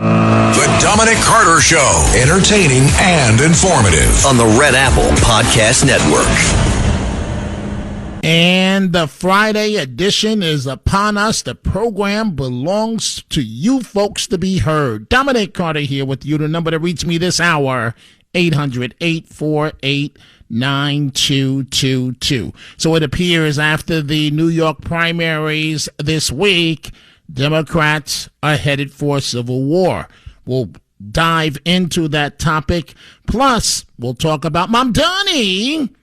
The Dominic Carter Show. Entertaining and informative. On the Red Apple Podcast Network. And the Friday edition is upon us. The program belongs to you folks to be heard. Dominic Carter here with you. The number to reach me this hour, 800-848-9222. So it appears after the New York primaries this week, Democrats are headed for civil war. We'll dive into that topic. Plus, we'll talk about Mamdani.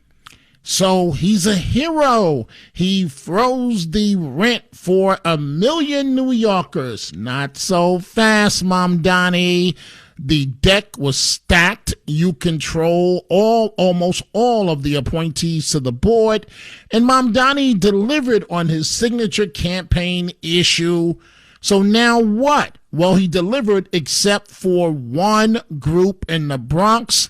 So he's a hero. He froze the rent for 1 million New Yorkers. Not so fast, Mamdani. The deck was stacked. You control almost all of the appointees to the board. And Mamdani delivered on his signature campaign issue. So now what? Well, he delivered except for one group in the Bronx.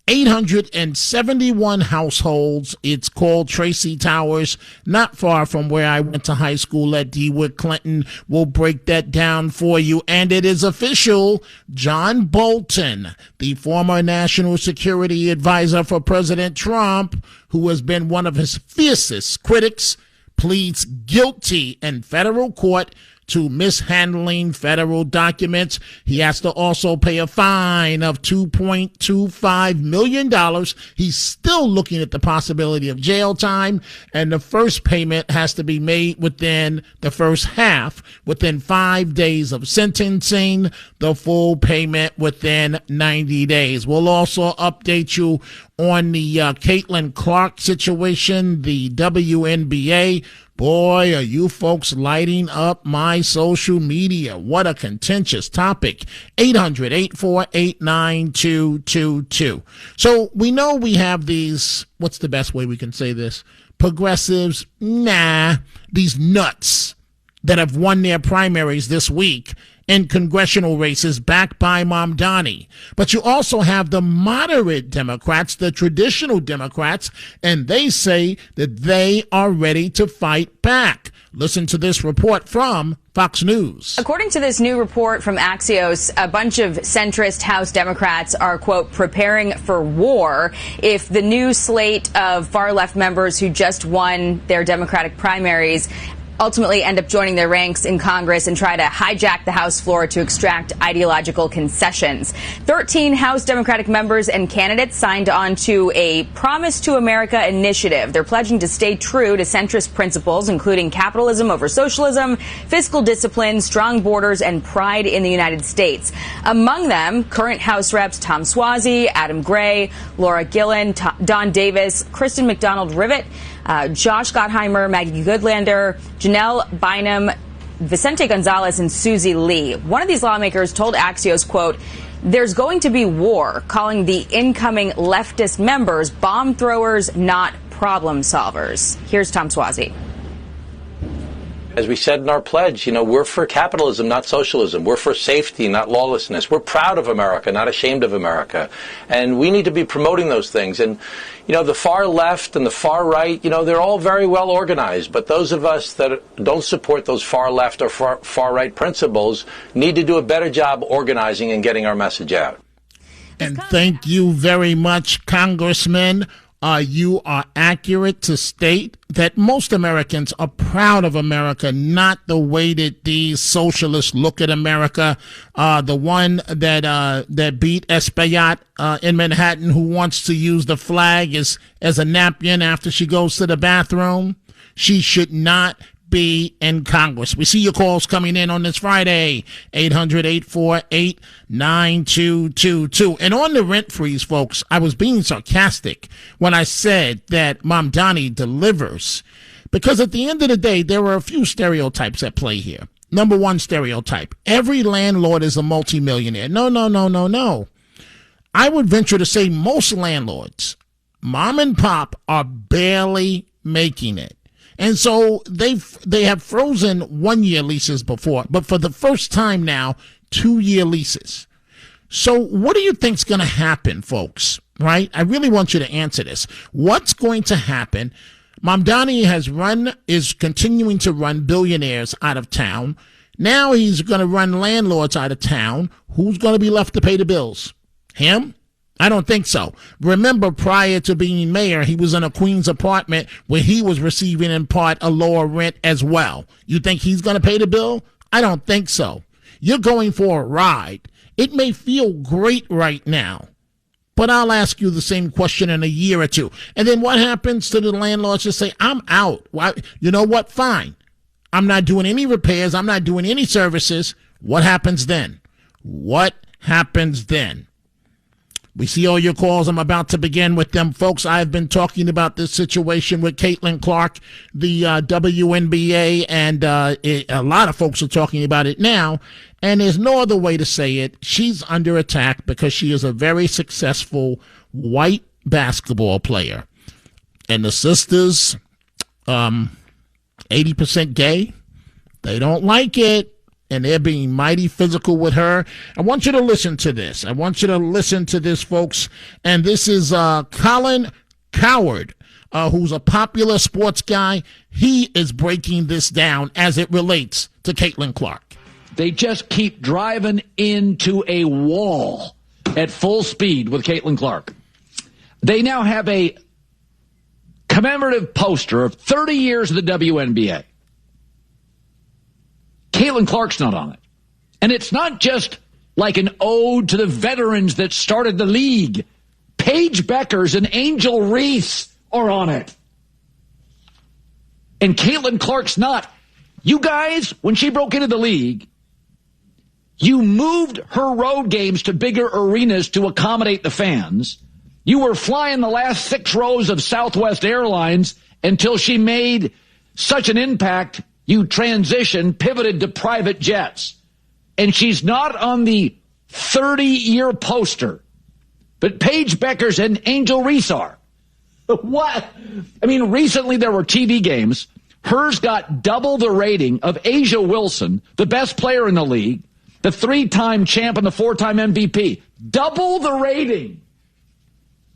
871 households. It's called Tracy Towers, not far from where I went to high school at DeWitt Clinton. We'll break that down for you. And it is official. John Bolton, the former national security advisor for President Trump, who has been one of his fiercest critics, pleads guilty in federal court to mishandling federal documents. He has to also pay a fine of $2.25 million. He's still looking at the possibility of jail time, and the first payment has to be made within the first half, within 5 days of sentencing, the full payment within 90 days. We'll also update you on the Caitlin Clark situation, the WNBA. Boy, are you folks lighting up my social media. What a contentious topic. 800-848-9222. So we know we have these, what's the best way we can say this? Progressives, these nuts that have won their primaries this week in congressional races backed by Mamdani. But you also have the moderate Democrats, the traditional Democrats, and they say that they are ready to fight back. Listen to this report from Fox News. According to this new report from Axios, a bunch of centrist House Democrats are, quote, preparing for war if the new slate of far-left members who just won their Democratic primaries ultimately end up joining their ranks in Congress and try to hijack the House floor to extract ideological concessions. 13 House Democratic members and candidates signed on to a Promise to America initiative. They're pledging to stay true to centrist principles, including capitalism over socialism, fiscal discipline, strong borders, and pride in the United States. Among them, current House Reps Tom Suozzi, Adam Gray, Laura Gillen, Don Davis, Kristen McDonald-Rivet, Josh Gottheimer, Maggie Goodlander, Janelle Bynum, Vicente Gonzalez, and Susie Lee. One of these lawmakers told Axios, quote, "There's going to be war," calling the incoming leftist members bomb throwers, not problem solvers. Here's Tom Suozzi. As we said in our pledge, we're for capitalism, not socialism. We're for safety, not lawlessness. We're proud of America, not ashamed of America. And we need to be promoting those things. And, the far left and the far right, they're all very well organized. But those of us that don't support those far left or far right principles need to do a better job organizing and getting our message out. And thank you very much, Congressman. You are accurate to state that most Americans are proud of America, not the way that these socialists look at America. The one that beat Espaillat in Manhattan, who wants to use the flag as a napkin after she goes to the bathroom, she should not be in Congress. We see your calls coming in on this Friday, 800-848-9222. And on the rent freeze, folks, I was being sarcastic when I said that Mamdani delivers, because at the end of the day, there are a few stereotypes at play here. Number one stereotype, every landlord is a multimillionaire. No. I would venture to say most landlords, mom and pop, are barely making it. And so they have frozen 1-year leases before, but for the first time now, 2-year leases. So what do you think's going to happen, folks? Right? I really want you to answer this. What's going to happen? Mamdani is continuing to run billionaires out of town. Now he's going to run landlords out of town. Who's going to be left to pay the bills? Him? I don't think so. Remember, prior to being mayor, he was in a Queens apartment where he was receiving in part a lower rent as well. You think he's going to pay the bill? I don't think so. You're going for a ride. It may feel great right now, but I'll ask you the same question in a year or two. And then what happens to the landlords? Just say, I'm out. Well, you know what? Fine. I'm not doing any repairs. I'm not doing any services. What happens then? What happens then? We see all your calls. I'm about to begin with them, folks. I've been talking about this situation with Caitlin Clark, the WNBA, and a lot of folks are talking about it now. And there's no other way to say it. She's under attack because she is a very successful white basketball player. And the sisters, 80% gay, they don't like it. And they're being mighty physical with her. I want you to listen to this. Folks. And this is Colin Coward, who's a popular sports guy. He is breaking this down as it relates to Caitlin Clark. They just keep driving into a wall at full speed with Caitlin Clark. They now have a commemorative poster of 30 years of the WNBA. Caitlin Clark's not on it. And it's not just like an ode to the veterans that started the league. Paige Beckers and Angel Reese are on it. And Caitlin Clark's not. You guys, when she broke into the league, you moved her road games to bigger arenas to accommodate the fans. You were flying the last 6 rows of Southwest Airlines until she made such an impact. You pivoted to private jets. And she's not on the 30-year poster. But Paige Beckers and Angel Reese are. What? I mean, recently there were TV games. Hers got double the rating of Asia Wilson, the best player in the league, the 3-time champ and the 4-time MVP. Double the rating.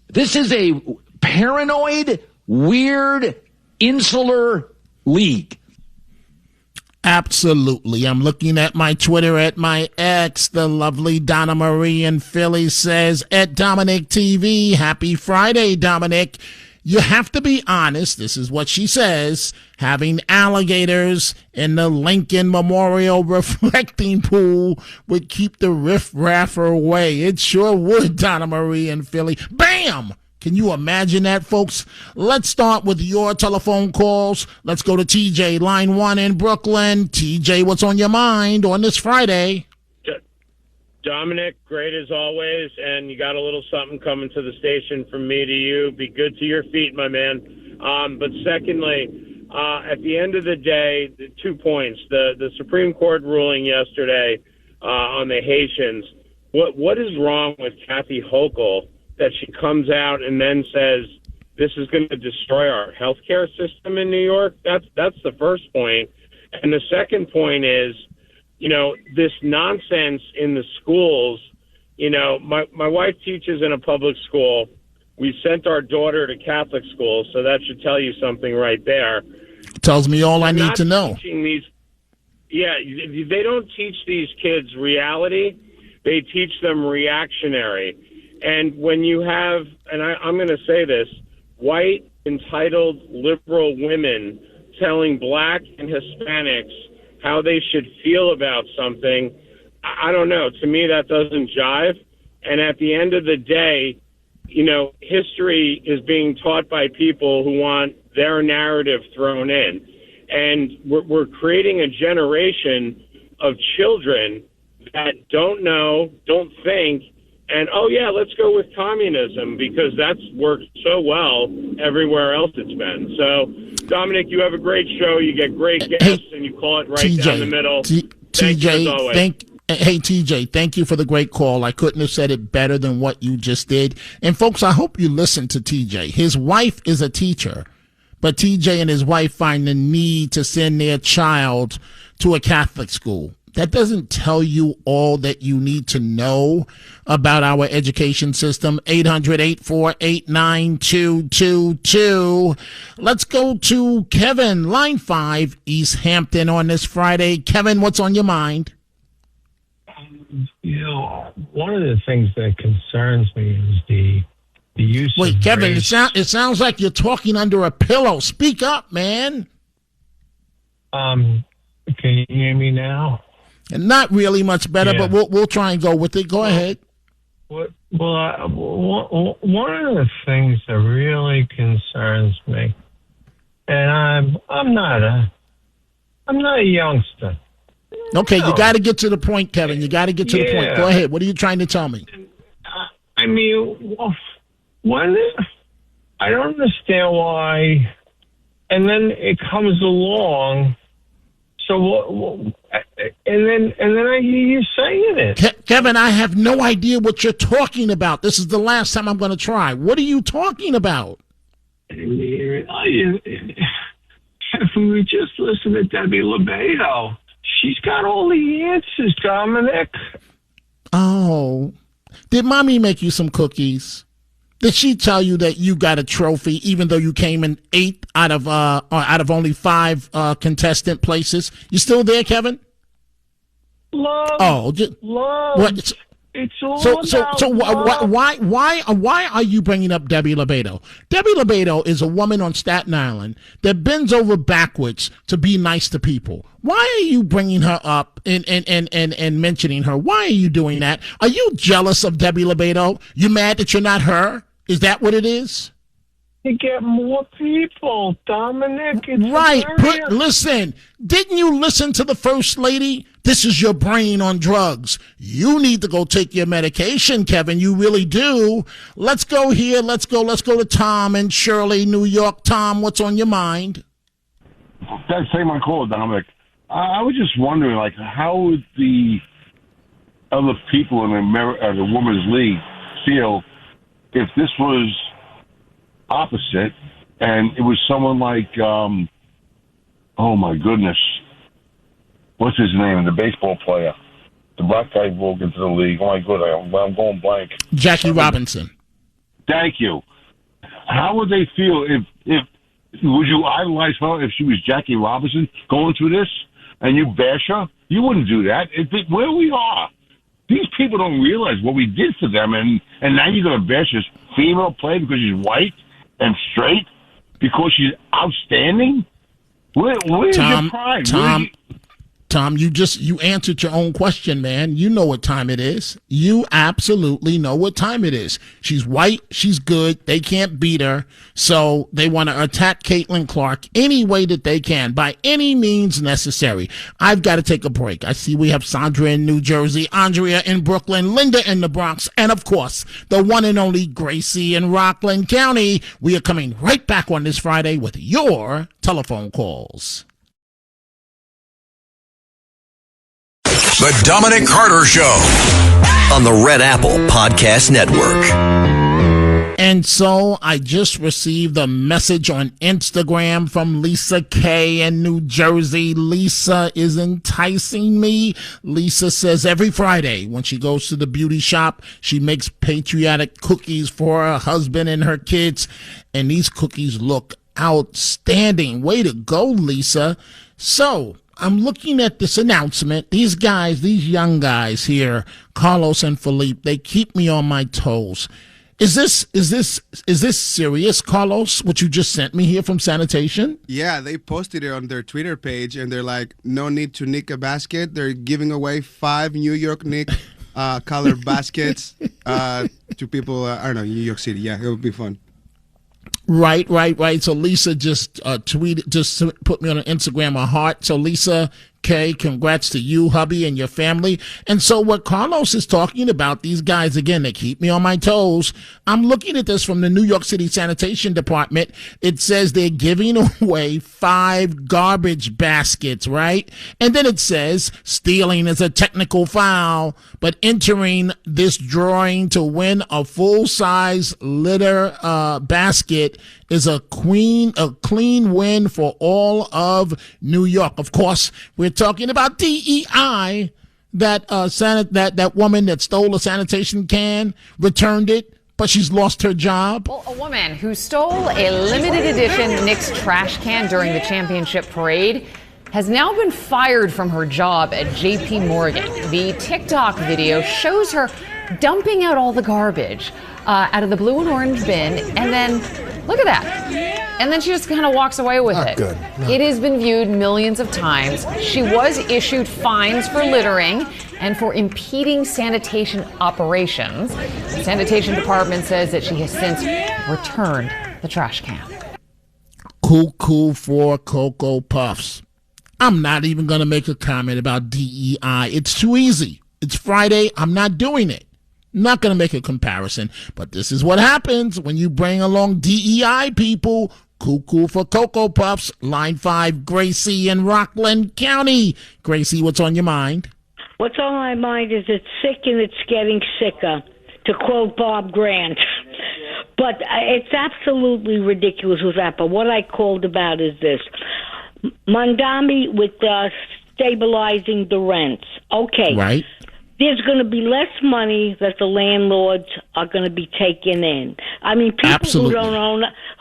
This is a paranoid, weird, insular league. Absolutely. I'm looking at my Twitter at my ex. The lovely Donna Marie in Philly says, at Dominic TV, happy Friday, Dominic. You have to be honest. This is what she says. Having alligators in the Lincoln Memorial reflecting pool would keep the riff-raff away. It sure would, Donna Marie in Philly. Bam! Can you imagine that, folks? Let's start with your telephone calls. Let's go to TJ, line 1 in Brooklyn. TJ, what's on your mind on this Friday? Dominic, great as always, and you got a little something coming to the station from me to you. Be good to your feet, my man. But secondly, at the end of the day, 2 points. The Supreme Court ruling yesterday on the Haitians. What is wrong with Kathy Hochul that she comes out and then says this is going to destroy our healthcare system in New York? That's the first point. And the second point is, this nonsense in the schools. My wife teaches in a public school. We sent our daughter to Catholic school, so that should tell you something right there. Tells me all I need to know. They don't teach these kids reality. They teach them reactionary. And when you have, and I'm going to say this, white, entitled, liberal women telling black and Hispanics how they should feel about something, I don't know. To me, that doesn't jive. And at the end of the day, history is being taught by people who want their narrative thrown in. And we're creating a generation of children that don't know, don't think, and, let's go with communism because that's worked so well everywhere else it's been. So, Dominic, you have a great show. You get great guests, and you call it right TJ, down the middle. TJ, thank you for the great call. I couldn't have said it better than what you just did. And, folks, I hope you listen to TJ. His wife is a teacher, but TJ and his wife find the need to send their child to a Catholic school. that doesn't tell you all that you need to know about our education system. 800-848-9222. Let's go to Kevin, line 5, East Hampton on this Friday. Kevin, what's on your mind? One of the things that concerns me is the use of Kevin, race. it sounds like you're talking under a pillow. Speak up, man. Can you hear me now? And not really much better, Yeah. but we'll try and go with it. Go ahead. One of the things that really concerns me, and I'm not a youngster. Okay, No. you got to get to the point, Kevin. You got to get to the point. Yeah. Go ahead. What are you trying to tell me? I mean, I don't understand why, and then it comes along. So and then I hear you saying it. Kevin, I have no idea what you're talking about. This is the last time I'm going to try. What are you talking about? If we just listen to Debbie Lobato, she's got all the answers, Dominic. Oh, did mommy make you some cookies? Did she tell you that you got a trophy, even though you came in 8th out of only 5 contestant places? You still there, Kevin? Love. Oh, Love. What? It's all So about love. why are you bringing up Debbie Lobato? Debbie Lobato is a woman on Staten Island that bends over backwards to be nice to people. Why are you bringing her up and mentioning her? Why are you doing that? Are you jealous of Debbie Lobato? You mad that you're not her? Is that what it is? To get more people, Dominic. It's Right. hilarious. Listen, didn't you listen to the First Lady? This is your brain on drugs. You need to go take your medication, Kevin. You really do. Let's go here. Let's go to Tom in Shirley, New York. Tom, what's on your mind? Thanks for taking my call, Dominic. I was just wondering, like, how would the other people in the Women's League feel if this was opposite and it was someone like, oh my goodness, what's his name? The baseball player, the black guy who broke into the league. Oh my goodness, I'm going blank. Jackie Robinson. Thank you. How would they feel if would you idolize her if she was Jackie Robinson going through this and you bash her? You wouldn't do that. Where we are, these people don't realize what we did to them, and now you're going to bash this female player because she's white and straight because she's outstanding. Where's your pride? Tom, you answered your own question, man. You know what time it is. You absolutely know what time it is. She's white. She's good. They can't beat her. So they want to attack Caitlin Clark any way that they can, by any means necessary. I've got to take a break. I see we have Sandra in New Jersey, Andrea in Brooklyn, Linda in the Bronx, and of course, the one and only Gracie in Rockland County. We are coming right back on this Friday with your telephone calls. The Dominic Carter Show. On the Red Apple Podcast Network. And so I just received a message on Instagram from Lisa K in New Jersey. Lisa is enticing me. Lisa says every Friday when she goes to the beauty shop, she makes patriotic cookies for her husband and her kids. And these cookies look outstanding. Way to go, Lisa. So I'm looking at this announcement. These guys, these young guys here, Carlos and Philippe, they keep me on my toes. Is this serious, Carlos, what you just sent me here from sanitation? Yeah, they posted it on their Twitter page, and they're like, no need to nick a basket. They're giving away 5 New York Nick colored baskets to people, I don't know, New York City. Yeah, it would be fun. Right. So Lisa just put me on Instagram a heart. So Lisa K, congrats to you, hubby, and your family. And so what Carlos is talking about, these guys, again, they keep me on my toes. I'm looking at this from the New York City Sanitation Department. It says they're giving away 5 garbage baskets, right? And then it says stealing is a technical foul, but entering this drawing to win a full-size litter basket is a clean win for all of New York. Of course, we're talking about DEI. That woman that stole a sanitation can returned it, but she's lost her job. Well, a woman who stole a limited edition Knicks trash can during the championship parade has now been fired from her job at JP Morgan. The TikTok video shows her dumping out all the garbage out of the blue and orange bin, and then look at that. And then she just kind of walks away with it. Good. It has been viewed millions of times. She was issued fines for littering and for impeding sanitation operations. The sanitation department says that she has since returned the trash can. Cuckoo for Cocoa Puffs. I'm not even going to make a comment about DEI. It's too easy. It's Friday. I'm not doing it. Not going to make a comparison. But this is what happens when you bring along DEI people. Cuckoo for Cocoa Puffs. Line 5, Gracie in Rockland County. Gracie, what's on your mind? What's on my mind is it's sick and it's getting sicker, to quote Bob Grant. But it's absolutely ridiculous with that. But what I called about is this. Mandami with stabilizing the rents. Okay. Right. There's going to be less money that the landlords are going to be taking in. I mean, people Absolutely.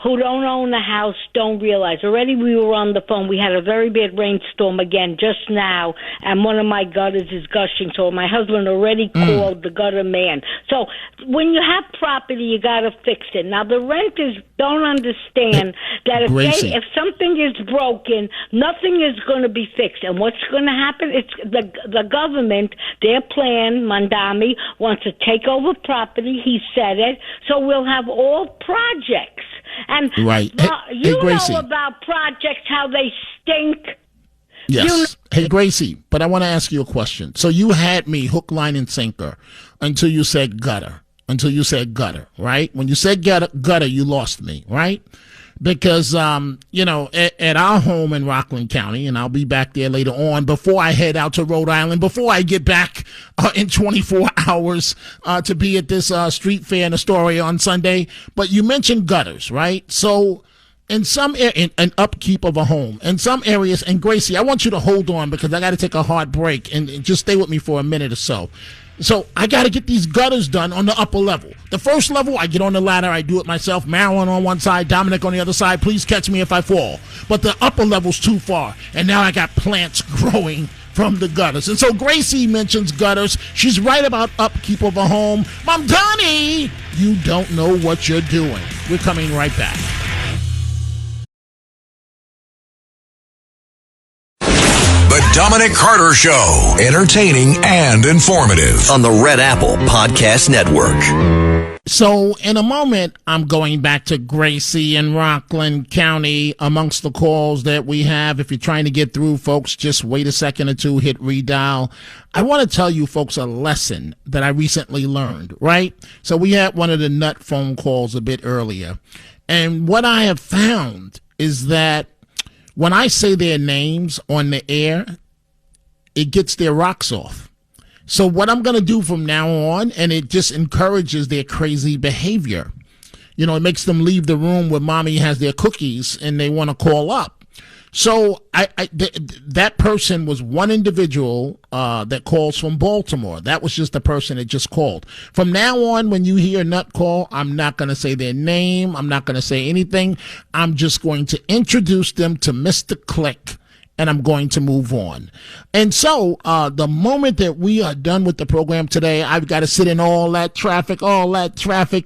who don't own a house don't realize. Already we were on the phone. We had a very bad rainstorm again just now, and one of my gutters is gushing. So my husband already called the gutter man. So when you have property, you got to fix it. Now the renters don't understand that if something is broken, nothing is going to be fixed. And what's going to happen? It's the government. Their plan, Mandami, wants to take over property. He said it. So we'll have all projects. And right. You Gracie. know about projects, how they stink. Yes. Hey, Gracie, but I want to ask you a question. So you had me hook, line, and sinker until you said gutter. Right? When you said gutter, you lost me, right? Because, at our home in Rockland County, and I'll be back there later on, before I head out to Rhode Island, before I get back in 24 hours to be at this street fair in Astoria on Sunday. But you mentioned gutters, right? So in some an upkeep of a home, in some areas, and Gracie, I want you to hold on because I got to take a hard break and just stay with me for a minute or so. So I got to get these gutters done on the upper level. The first level, I get on the ladder, I do it myself. Marilyn on one side, Dominic on the other side. Please catch me if I fall. But the upper level's too far, and now I got plants growing from the gutters. And so Gracie mentions gutters. She's right about upkeep of a home. Mom Donnie, you don't know what you're doing. We're coming right back. The Dominic Carter Show. Entertaining and informative. On the Red Apple Podcast Network. So in a moment, I'm going back to Gracie in Rockland County. Amongst the calls that we have, if you're trying to get through, folks, just wait a second or two, hit redial. I want to tell you folks a lesson that I recently learned, right? So we had one of the nut phone calls a bit earlier. And what I have found is that when I say their names on the air, it gets their rocks off. So what I'm going to do from now on, and it just encourages their crazy behavior. You know, it makes them leave the room where mommy has their cookies and they want to call up. So that person was one individual that calls from Baltimore. That was just the person that just called. From now on, when you hear a nut call, I'm not going to say their name. I'm not going to say anything. I'm just going to introduce them to Mr. Click, and I'm going to move on. And so the moment that we are done with the program today, I've got to sit in all that traffic,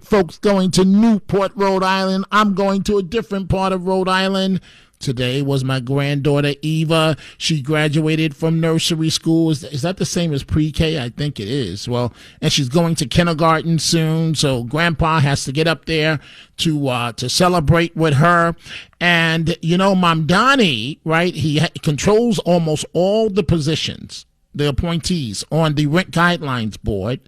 folks going to Newport, Rhode Island. I'm going to a different part of Rhode Island. Today was my granddaughter, Eva. She graduated from nursery school. Is that the same as pre-K? I think it is. Well, and she's going to kindergarten soon. So Grandpa has to get up there to celebrate with her. And, you know, Mom Donnie, right, he controls almost all the positions, the appointees on the Rent Guidelines Board.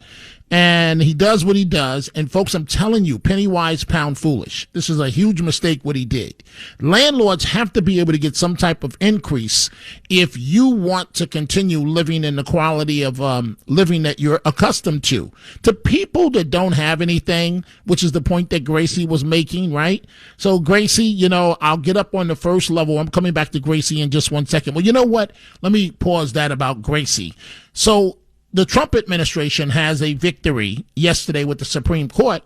And he does what he does. And folks, I'm telling you, penny wise, pound foolish. This is a huge mistake what he did. Landlords have to be able to get some type of increase if you want to continue living in the quality of living that you're accustomed to. To people that don't have anything, which is the point that Gracie was making, right? So Gracie, I'll get up on the first level. I'm coming back to Gracie in just 1 second. Well, you know what? Let me pause that about Gracie. So the Trump administration has a victory yesterday with the Supreme Court.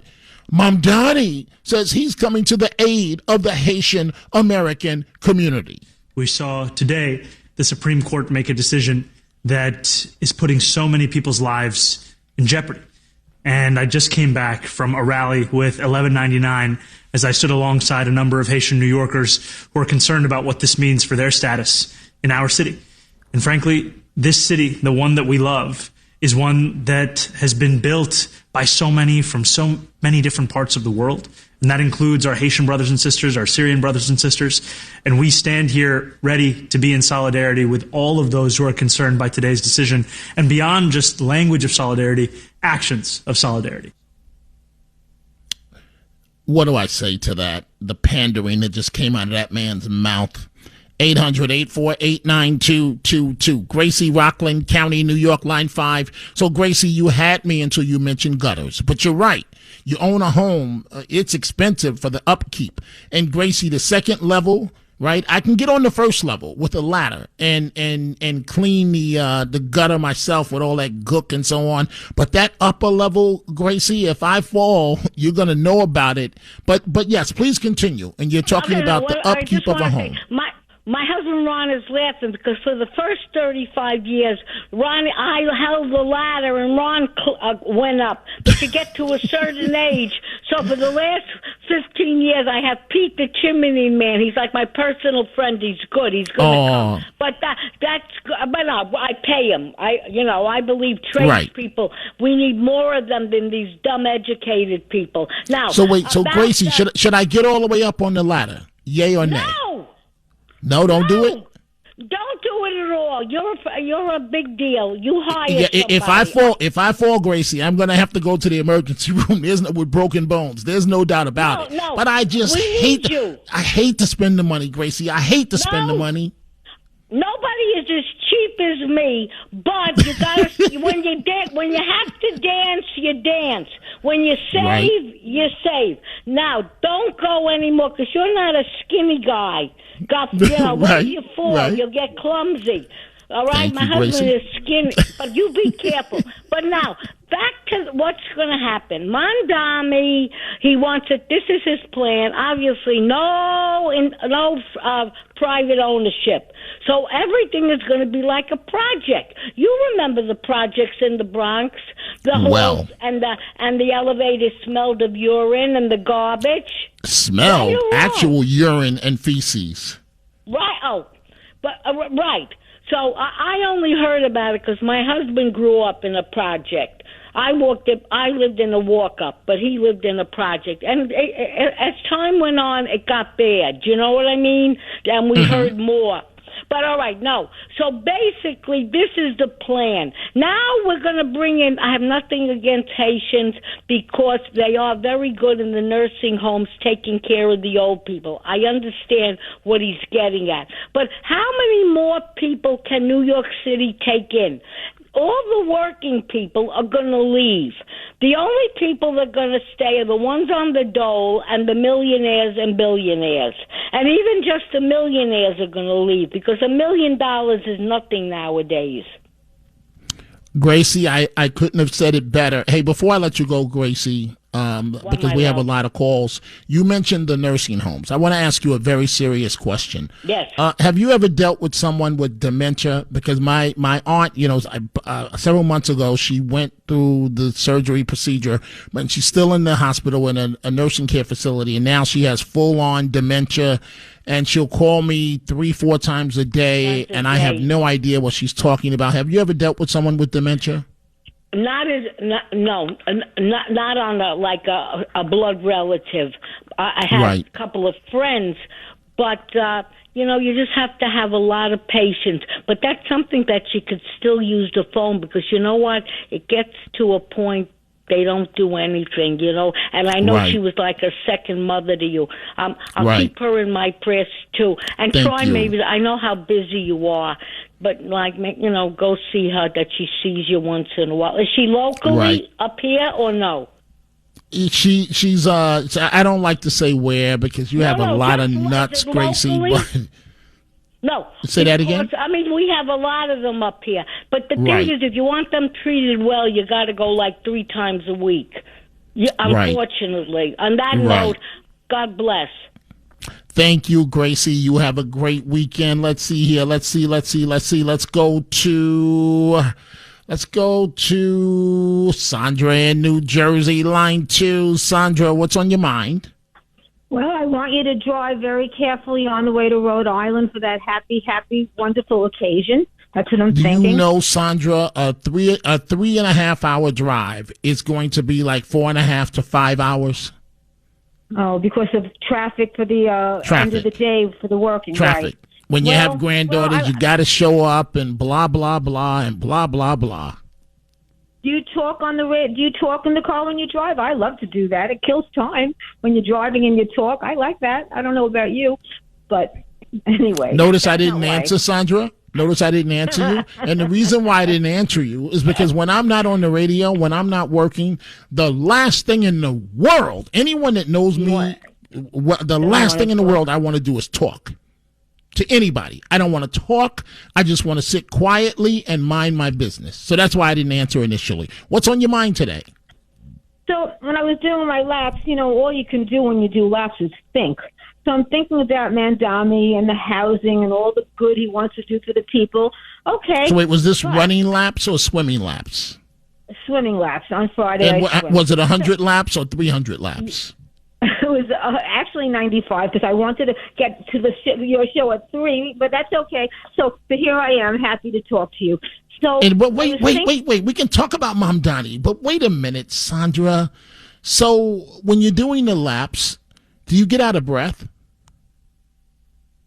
Mamdani says he's coming to the aid of the Haitian American community. We saw today the Supreme Court make a decision that is putting so many people's lives in jeopardy. And I just came back from a rally with 1199 as I stood alongside a number of Haitian New Yorkers who are concerned about what this means for their status in our city. And frankly, this city, the one that we love, is one that has been built by so many from so many different parts of the world. And that includes our Haitian brothers and sisters, our Syrian brothers and sisters. And we stand here ready to be in solidarity with all of those who are concerned by today's decision. And beyond just language of solidarity, actions of solidarity. What do I say to that? The pandering that just came out of that man's mouth. 800-848-9222. Gracie, Rockland County, New York, line 5. So, Gracie, you had me until you mentioned gutters. But you're right. You own a home. It's expensive for the upkeep. And, Gracie, the second level, right, I can get on the first level with a ladder and clean the gutter myself with all that gook and so on. But that upper level, Gracie, if I fall, you're going to know about it. But yes, please continue. And you're talking about the upkeep of a home. My husband Ron is laughing because for the first 35 years, I held the ladder and Ron went up. But to get to a certain age, so for the last 15 years, I have Pete the Chimney Man. He's like my personal friend. He's good. He's going to come. But but no, I pay him. I believe trades people. We need more of them than these dumb educated people. Now, so wait, so Gracie, should I get all the way up on the ladder? Yay or nay? No, don't do it. Don't do it at all. You're a big deal. You hire somebody. If I fall, Gracie, I'm gonna have to go to the emergency room. With broken bones. There's no doubt about it. No, but I just hate to spend the money, Gracie. I hate to spend the money. Nobody is as cheap as me, but you gotta when you have to dance, you dance. When you save, you save. Now, don't go anymore because you're not a skinny guy. When you fall, you'll get clumsy. All right, my husband is skinny, but you be careful. But now, back to what's going to happen. Mamdani, he wants it. This is his plan. Obviously, no private ownership. So everything is going to be like a project. You remember the projects in the Bronx, the halls and the elevator smelled of urine and the garbage. Smell actual urine and feces. Right. Right. So I only heard about it because my husband grew up in a project. I lived in a walk-up, but he lived in a project. And as time went on, it got bad. You know what I mean? And we heard more. But all right, no. So basically, this is the plan. Now we're going to bring in, I have nothing against Haitians because they are very good in the nursing homes taking care of the old people. I understand what he's getting at. But how many more people can New York City take in? All the working people are going to leave. The only people that are going to stay are the ones on the dole and the millionaires and billionaires. And even just the millionaires are going to leave because $1 million is nothing nowadays. Gracie, I couldn't have said it better. Hey, before I let you go, Gracie, because we have a lot of calls, you mentioned the nursing homes. I want to ask you a very serious question. Yes. Have you ever dealt with someone with dementia? Because my aunt, several months ago, she went through the surgery procedure, but she's still in the hospital in a nursing care facility, and now she has full-on dementia, and she'll call me 3-4 times a day, and I have no idea what she's talking about. Have you ever dealt with someone with dementia? Not on a blood relative. I had a couple of friends, but you just have to have a lot of patience. But that's something that she could still use the phone because you know what? It gets to a point They don't do anything, And I know Right. she was like a second mother to you. I'll Right. keep her in my prayers too. And Thank try you. maybe. I know how busy you are, but go see her that she sees you once in a while. Is she locally Right. up here or no? She's I don't like to say where because you have a lot of nuts, Gracie. But No. Say that again? Because, I mean, we have a lot of them up here. But the Right. thing is, if you want them treated well, you got to go like 3 times a week. Right. Unfortunately. On that Right. note, God bless. Thank you, Gracie. You have a great weekend. Let's see here. Let's go to Sandra in New Jersey, line 2. Sandra, what's on your mind? Well, I want you to drive very carefully on the way to Rhode Island for that happy, wonderful occasion. That's what I'm thinking. You know, Sandra, a 3.5 hour drive is going to be like 4.5 to 5 hours. Oh, because of traffic for the end of the day for the working. Traffic. Right. When you have granddaughters, you got to show up and blah, blah, blah, and blah, blah, blah. Do you talk on the Do you talk in the car when you drive? I love to do that. It kills time when you're driving and you talk. I like that. I don't know about you, but anyway. Notice I didn't answer, Sandra. Notice I didn't answer you. And the reason why I didn't answer you is because when I'm not on the radio, when I'm not working, the last thing in the world, anyone that knows me, the last thing in the world I want to do is talk to anybody. I don't want to talk. I just want to sit quietly and mind my business. So that's why I didn't answer initially. What's on your mind today? So when I was doing my laps, all you can do when you do laps is think. So I'm thinking about Mandami and the housing and all the good he wants to do for the people. Okay. So wait, was this running laps or swimming laps? Swimming laps on Friday. And was it 100 laps or 300 laps? It was actually 95 because I wanted to get to your show at 3, but that's okay. But here I am, happy to talk to you. So, but wait. We can talk about Mom Donnie, but wait a minute, Sandra. So when you're doing the laps, do you get out of breath?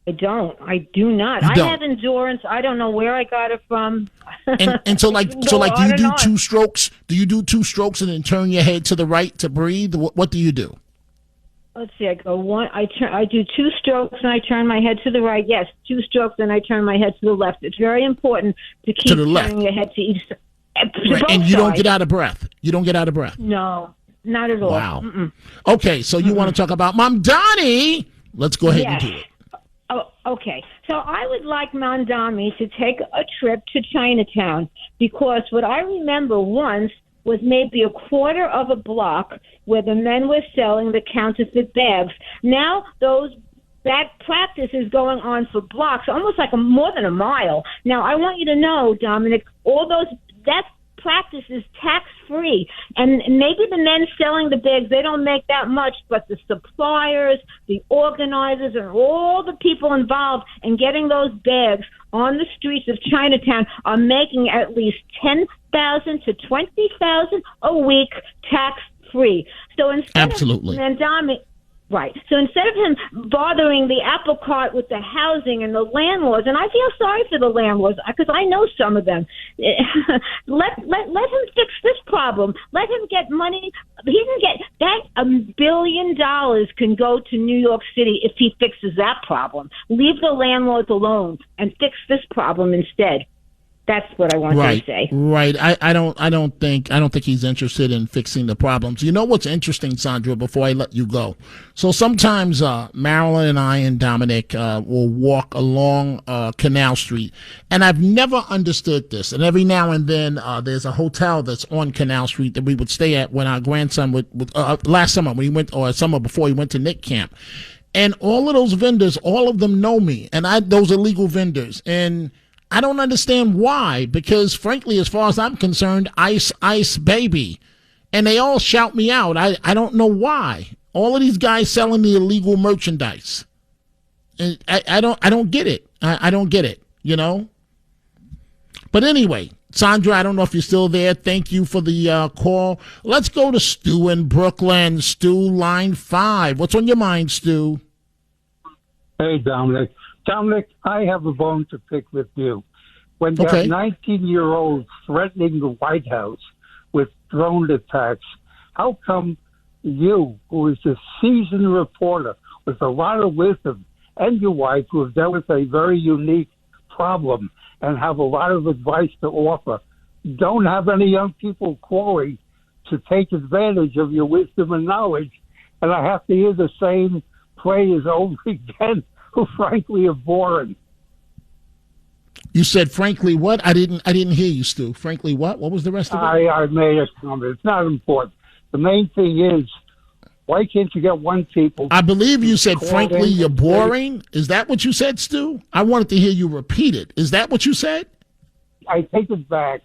I don't. I do not. I have endurance. I don't know where I got it from. And so do you do 2 strokes? Do you do 2 strokes and then turn your head to the right to breathe? What do you do? Let's see. I go one. I do 2 strokes and I turn my head to the right. Yes, 2 strokes and I turn my head to the left. It's very important to keep turning your head to each side. Right. And you don't get out of breath. You don't get out of breath. No, not at all. Wow. Mm-mm. Okay, so you want to talk about Mom Donnie? Let's go ahead and do it. Oh, okay. So I would like Mandami to take a trip to Chinatown because what I remember once was maybe a quarter of a block where the men were selling the counterfeit bags. Now that practice is going on for blocks, almost like more than a mile. Now I want you to know, Dominic, that practice is tax-free. And maybe the men selling the bags, they don't make that much, but the suppliers, the organizers, and all the people involved in getting those bags on the streets of Chinatown are making at least $10,000 to $20,000 a week tax-free. So instead of Mandami, right. So instead of him bothering the apple cart with the housing and the landlords, and I feel sorry for the landlords because I know some of them. Let him fix this problem. Let him get money. He can get that $1 billion can go to New York City if he fixes that problem. Leave the landlords alone and fix this problem instead. That's what I wanted to say. Right. I don't think he's interested in fixing the problems. You know what's interesting, Sandra, before I let you go? So sometimes Marilyn and I and Dominic will walk along Canal Street, and I've never understood this. And every now and then there's a hotel that's on Canal Street that we would stay at when our grandson would last summer when he went, or summer before he went to Nick camp. And all of those vendors, all of them know me, and those illegal vendors. And I don't understand why, because frankly, as far as I'm concerned, ice, ice, baby. And they all shout me out. I don't know why. All of these guys selling the illegal merchandise. And I don't get it. I don't get it, you know? But anyway, Sandra, I don't know if you're still there. Thank you for the call. Let's go to Stu in Brooklyn. Stu, line 5. What's on your mind, Stu? Hey, Dominic. Dominic, I have a bone to pick with you. When you have 19-year-olds threatening the White House with drone attacks. How come you, who is a seasoned reporter with a lot of wisdom, and your wife, who have dealt with a very unique problem and have a lot of advice to offer, don't have any young people calling to take advantage of your wisdom and knowledge? And I have to hear the same phrase over again, who frankly are boring. You said, frankly, what? I didn't hear you, Stu. Frankly, what? What was the rest of it? I made a comment. It's not important. The main thing is, why can't you get one people? I believe you said, frankly, you're boring. Is that what you said, Stu? I wanted to hear you repeat it. Is that what you said? I take it back.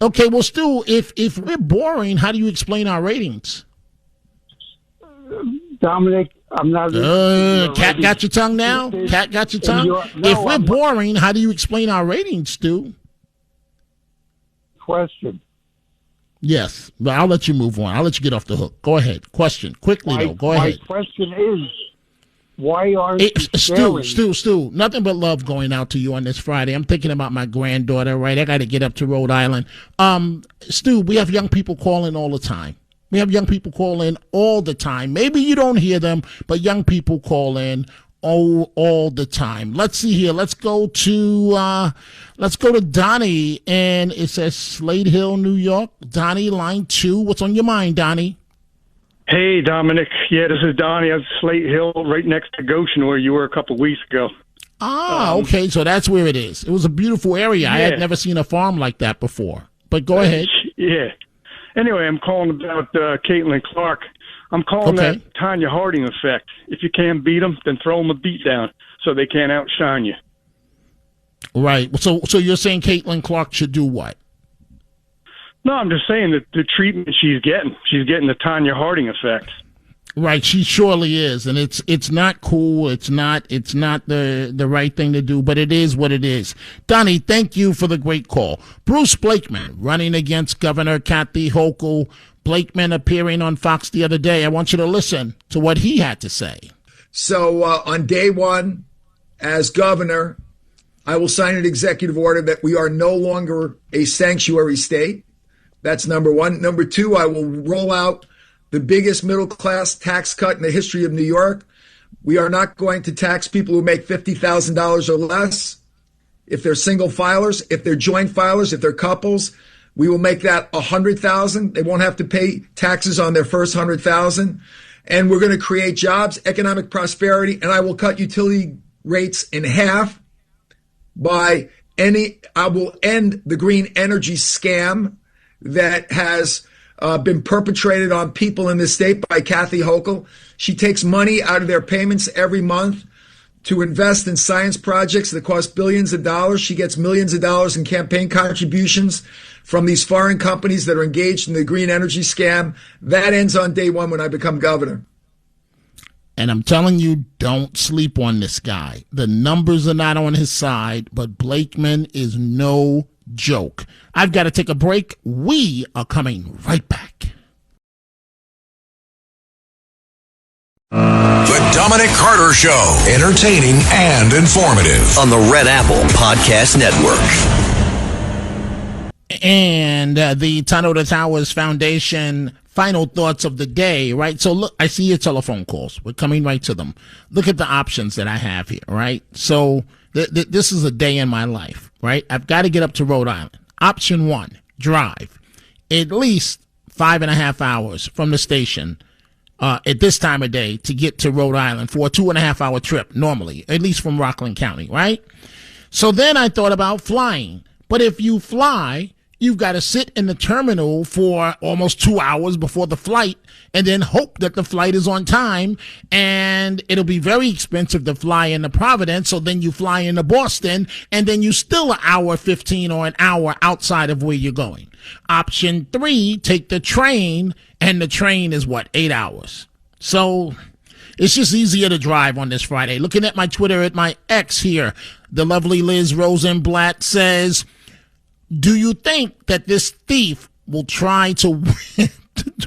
Okay, well, Stu, if we're boring, how do you explain our ratings? Dominic, I'm not... Cat got your tongue now? Cat got your tongue? If we're boring, how do you explain our ratings, Stu? Question. Yes, but I'll let you move on. I'll let you get off the hook. Go ahead. Question. Quickly, though. Go ahead. My question is, why aren't you Stu, nothing but love going out to you on this Friday. I'm thinking about my granddaughter, right? I got to get up to Rhode Island. Stu, we have young people calling all the time. Maybe you don't hear them, but young people call in all the time. Let's see here. Let's go to Donnie, and it says Slade Hill, New York. Donnie, line 2. What's on your mind, Donnie? Hey, Dominic. Yeah, this is Donnie. I'm Slate Hill, right next to Goshen, where you were a couple of weeks ago. Okay, so that's where it is. It was a beautiful area. Yeah. I had never seen a farm like that before. But go ahead. Yeah. Anyway, I'm calling about Caitlin Clark. I'm calling that Tanya Harding effect. If you can't beat them, then throw them a beat down so they can't outshine you. Right. So you're saying Caitlin Clark should do what? No, I'm just saying that the treatment she's getting the Tanya Harding effect. Right, she surely is, and it's not cool. It's not the right thing to do, but it is what it is. Donnie, thank you for the great call. Bruce Blakeman running against Governor Kathy Hochul. Blakeman appearing on Fox the other day. I want you to listen to what he had to say. So on day one, as governor, I will sign an executive order that we are no longer a sanctuary state. That's number one. Number two, I will roll out the biggest middle-class tax cut in the history of New York. We are not going to tax people who make $50,000 or less. If they're single filers, if they're joint filers, if they're couples, we will make that $100,000. They won't have to pay taxes on their first $100,000. And we're going to create jobs, economic prosperity, and I will cut utility rates in half I will end the green energy scam that has been perpetrated on people in this state by Kathy Hochul. She takes money out of their payments every month to invest in science projects that cost billions of dollars. She gets millions of dollars in campaign contributions from these foreign companies that are engaged in the green energy scam. That ends on day one when I become governor. And I'm telling you, don't sleep on this guy. The numbers are not on his side, but Blakeman is no joke. I've got to take a break. We are coming right back. The Dominic Carter Show, entertaining and informative. On the Red Apple Podcast Network. And the Tunnel to Towers Foundation final thoughts of the day, right? So look, I see your telephone calls. We're coming right to them. Look at the options that I have here, right? So this is a day in my life, right? I've got to get up to Rhode Island. Option 1, drive at least 5.5 hours from the station at this time of day to get to Rhode Island for a 2.5 hour trip normally, at least from Rockland County, right? So then I thought about flying. But if you fly, you've got to sit in the terminal for almost 2 hours before the flight and then hope that the flight is on time. And it'll be very expensive to fly into Providence. So then you fly into Boston and then you still an hour 15 or an hour outside of where you're going. Option 3, take the train, and the train is 8 hours. So it's just easier to drive on this Friday. Looking at my Twitter at my ex here, the lovely Liz Rosenblatt says, do you think that this thief will try to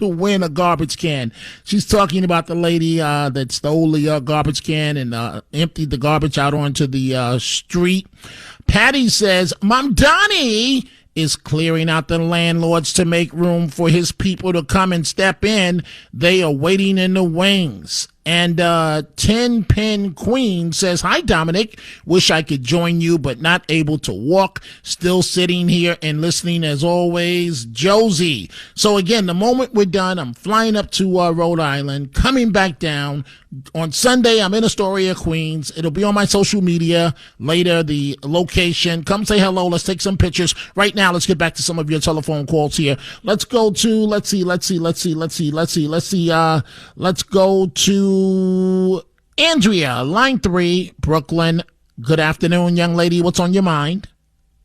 win a garbage can? She's talking about the lady that stole the garbage can and emptied the garbage out onto the street. Patty says, Mom Donnie, is clearing out the landlords to make room for his people to come and step in. They are waiting in the wings. And 10-Pin Queen says, hi, Dominic. Wish I could join you, but not able to walk. Still sitting here and listening as always. Josie. So again, the moment we're done, I'm flying up to Rhode Island, coming back down. On Sunday, I'm in Astoria, Queens. It'll be on my social media later, the location. Come say hello. Let's take some pictures. Right now, let's get back to some of your telephone calls here. Let's go to, let's go to Andrea, line 3, Brooklyn. Good afternoon, young lady. What's on your mind?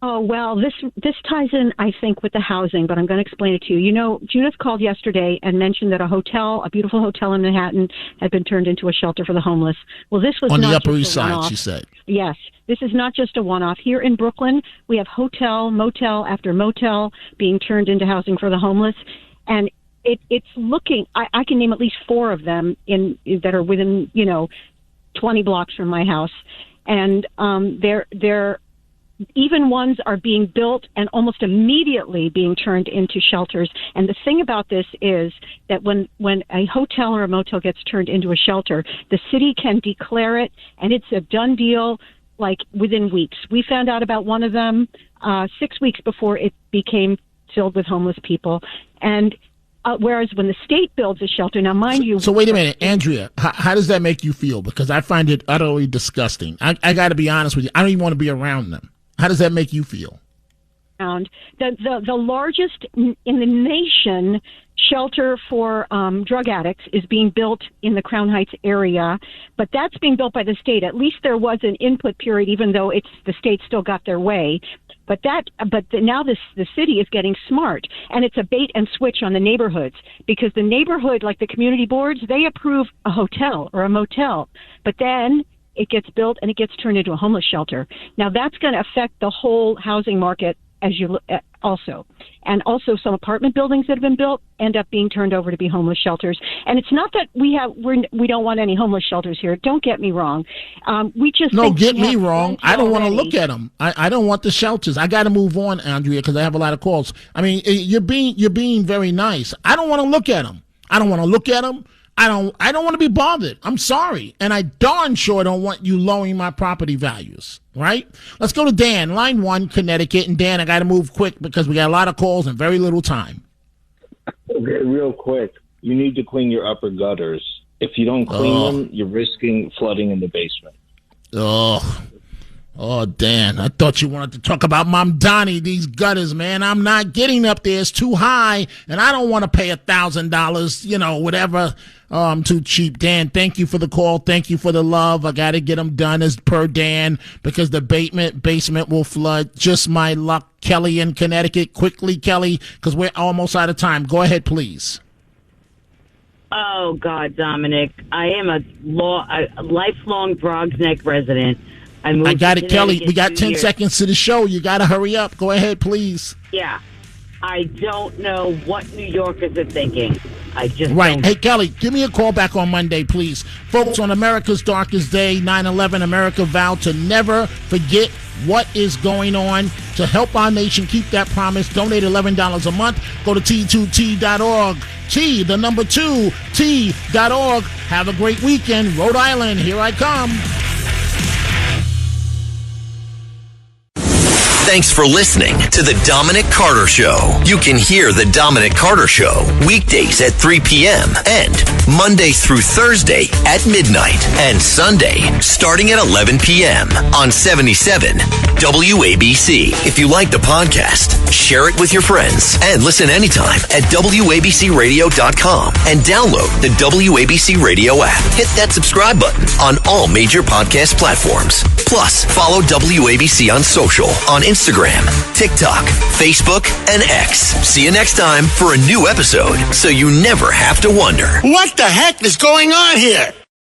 Oh, well, this ties in, I think, with the housing, but I'm going to explain it to you. You know, Judith called yesterday and mentioned that a beautiful hotel in Manhattan, had been turned into a shelter for the homeless. Well, this was on not the Upper just East a Side, one-off. she said. Yes, this is not just a one-off. Here in Brooklyn, we have hotel, motel after motel being turned into housing for the homeless, and it's looking. I can name at least 4 of them that are within 20 blocks from my house, and they're even ones are being built and almost immediately being turned into shelters. And the thing about this is that when a hotel or a motel gets turned into a shelter, the city can declare it, and it's a done deal, like within weeks. We found out about one of them 6 weeks before it became filled with homeless people. And whereas when the state builds a shelter, now mind you... So wait a minute, Andrea, how does that make you feel? Because I find it utterly disgusting. I got to be honest with you. I don't even want to be around them. How does that make you feel? The largest in the nation shelter for drug addicts is being built in the Crown Heights area, but that's being built by the state. At least there was an input period, even though the state still got their way. But now the city is getting smart, and it's a bait and switch on the neighborhoods, because the neighborhood, like the community boards, they approve a hotel or a motel, but then it gets built and it gets turned into a homeless shelter. Now that's going to affect the whole housing market also. And also some apartment buildings that have been built end up being turned over to be homeless shelters. And it's not that we don't want any homeless shelters here. Don't get me wrong. We just get me wrong. I don't want to look at them. I don't want the shelters. I got to move on, Andrea, because I have a lot of calls. I mean, you're being very nice. I don't want to look at them. I don't want to look at them. I don't want to be bothered. I'm sorry. And I darn sure don't want you lowering my property values, right? Let's go to Dan, line 1, Connecticut. And Dan, I got to move quick because we got a lot of calls and very little time. Okay, real quick. You need to clean your upper gutters. If you don't clean them, you're risking flooding in the basement. Oh, Dan, I thought you wanted to talk about Mom Donnie, these gutters, man. I'm not getting up there. It's too high, and I don't want to pay $1,000, whatever. I'm too cheap. Dan, thank you for the call. Thank you for the love. I got to get them done as per Dan, because the basement will flood. Just my luck. Kelly in Connecticut. Quickly, Kelly, because we're almost out of time. Go ahead, please. Oh, God, Dominic. I am a lifelong Bronx Neck resident. I got it, Kelly. We got 10 seconds to the show. You got to hurry up. Go ahead, please. Yeah. I don't know what New Yorkers are thinking. I just Right. don't. Hey, Kelly, give me a call back on Monday, please. Folks, on America's Darkest Day, 9/11, America vowed to never forget what is going on. To help our nation keep that promise, donate $11 a month. Go to T2T.org. T2T.org. Have a great weekend. Rhode Island, here I come. Thanks for listening to The Dominic Carter Show. You can hear The Dominic Carter Show weekdays at 3 p.m. and Monday through Thursday at midnight and Sunday starting at 11 p.m. on 77 WABC. If you like the podcast, share it with your friends and listen anytime at WABCRadio.com and download the WABC Radio app. Hit that subscribe button on all major podcast platforms. Plus, follow WABC on social on Instagram, TikTok, Facebook, and X. See you next time for a new episode so you never have to wonder. What the heck is going on here?